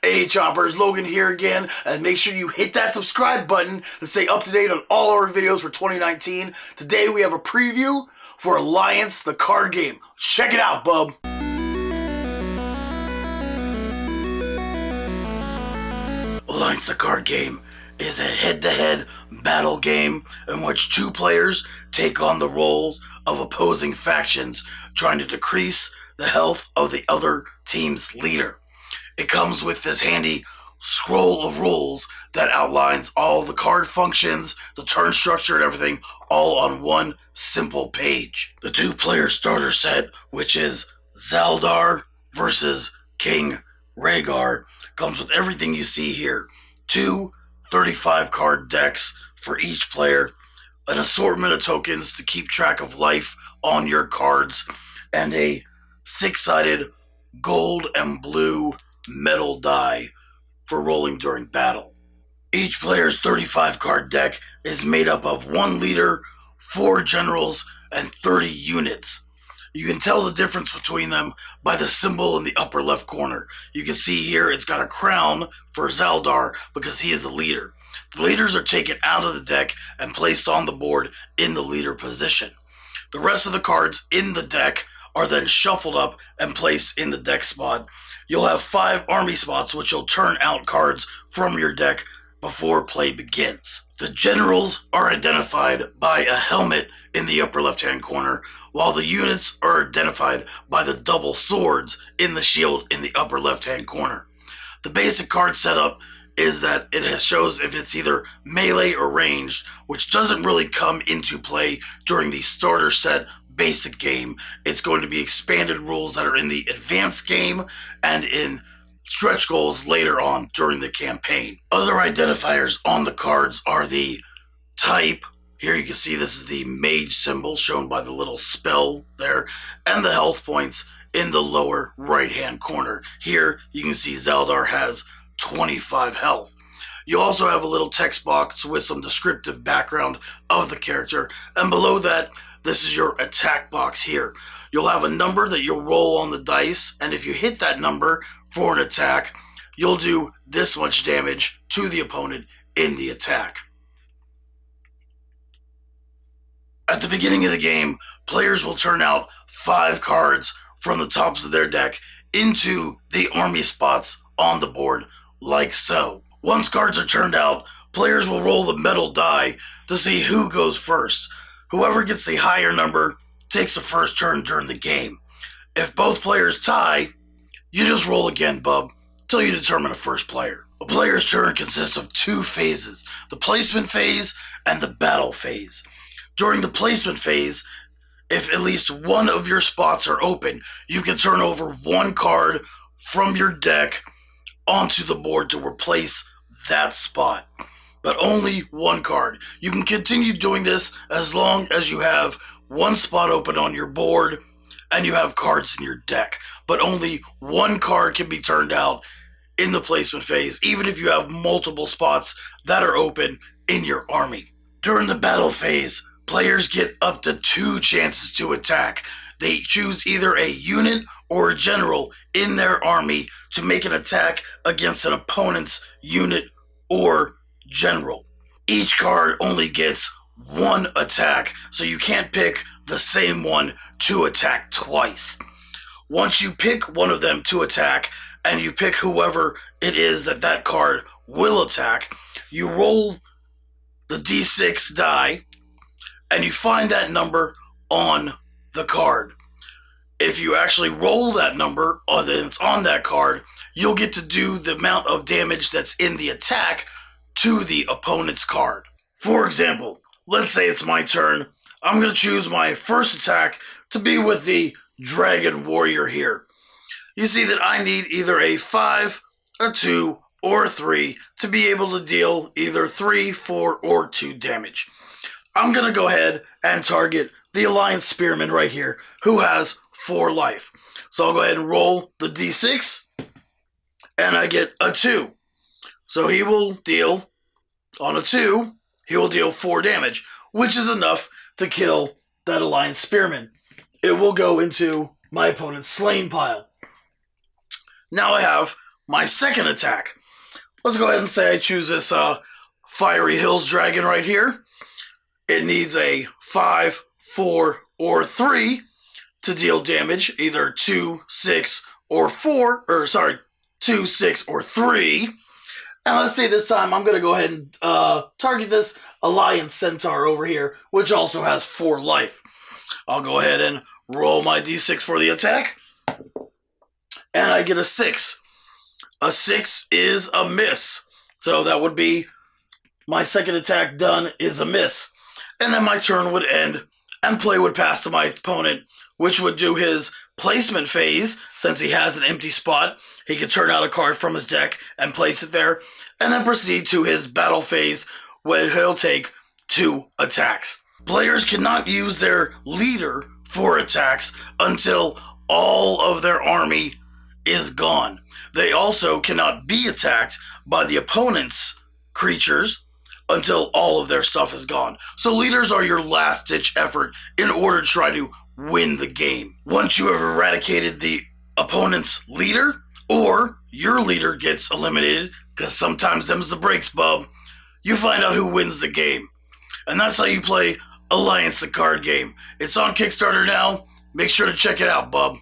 Hey choppers, Logan here again, and make sure you hit that subscribe button to stay up to date on all our videos for 2019. Today we have a preview for Alliance, the card game. Check it out, bub. Alliance, the card game is a head-to-head battle game in which two players take on the roles of opposing factions, trying to decrease the health of the other team's leader. It comes with this handy scroll of rules that outlines all the card functions, the turn structure, and everything, all on one simple page. The two-player starter set, which is Zaldar versus King Rhaegar, comes with everything you see here. Two 35-card decks for each player, an assortment of tokens to keep track of life on your cards, and a six-sided gold and blue metal die for rolling during battle. Each player's 35-card deck is made up of 1 leader, 4 generals, and 30 units. You can tell the difference between them by the symbol in the upper left corner. You can see here it's got a crown for Zaldar because he is the leader. The leaders are taken out of the deck and placed on the board in the leader position. The rest of the cards in the deck are then shuffled up and placed in the deck spot. You'll have 5 army spots which will turn out cards from your deck before play begins. The generals are identified by a helmet in the upper left-hand corner, while the units are identified by the double swords in the shield in the upper left-hand corner. The basic card setup is that it shows if it's either melee or ranged, which doesn't really come into play during the starter set basic game. It's going to be expanded rules that are in the advanced game and in stretch goals later on during the campaign. Other identifiers on the cards are the type. Here you can see this is the mage symbol shown by the little spell there, and the health points in the lower right hand corner. Here you can see Zaldar has 25 health. You also have a little text box with some descriptive background of the character, and below that this is your attack box here. You'll have a number that you'll roll on the dice, and if you hit that number for an attack, you'll do this much damage to the opponent in the attack. At the beginning of the game, players will turn out 5 cards from the tops of their deck into the army spots on the board, like so. Once cards are turned out, players will roll the metal die to see who goes first. Whoever gets the higher number takes the first turn during the game. If both players tie, you just roll again, bub, till you determine a first player. A player's turn consists of 2 phases, the placement phase and the battle phase. During the placement phase, if at least one of your spots are open, you can turn over 1 card from your deck onto the board to replace that spot. But only 1 card. You can continue doing this as long as you have 1 spot open on your board and you have cards in your deck. But only 1 card can be turned out in the placement phase, even if you have multiple spots that are open in your army. During the battle phase, players get up to 2 chances to attack. They choose either a unit or a general in their army to make an attack against an opponent's unit or general. Each card only gets 1 attack, so you can't pick the same one to attack twice. Once you pick one of them to attack, and you pick whoever it is that card will attack, you roll the d6 die, and you find that number on the card. If you actually roll that number that's on that card, you'll get to do the amount of damage that's in the attack to the opponent's card. For example, let's say it's my turn. I'm going to choose my first attack to be with the Dragon Warrior here. You see that I need either a 5, a 2, or a 3 to be able to deal either 3, 4, or 2 damage. I'm going to go ahead and target the Alliance Spearman right here, who has 4 life. So I'll go ahead and roll the d6, and I get a 2. So he will deal, on a 2, he will deal 4 damage, which is enough to kill that Alliance Spearman. It will go into my opponent's slain pile. Now I have my second attack. Let's go ahead and say I choose this Fiery Hills Dragon right here. It needs a 5, 4, or 3 to deal damage, either 2, 6, or 4, 2, 6, or 3. And let's see, this time I'm going to go ahead and target this Alliance Centaur over here, which also has 4 life. I'll go ahead and roll my d6 for the attack. And I get a 6. A 6 is a miss. So that would be my second attack done is a miss. And then my turn would end and play would pass to my opponent, which would do his placement phase. Since he has an empty spot, he can turn out a card from his deck and place it there, and then proceed to his battle phase, where he'll take 2 attacks. Players cannot use their leader for attacks until all of their army is gone. They also cannot be attacked by the opponent's creatures until all of their stuff is gone. So leaders are your last-ditch effort in order to try to win the game. Once you have eradicated the opponent's leader, or your leader gets eliminated, because sometimes them's the breaks, bub, you find out who wins the game. And that's how you play Alliance the card game. It's on Kickstarter now. Make sure to check it out, bub.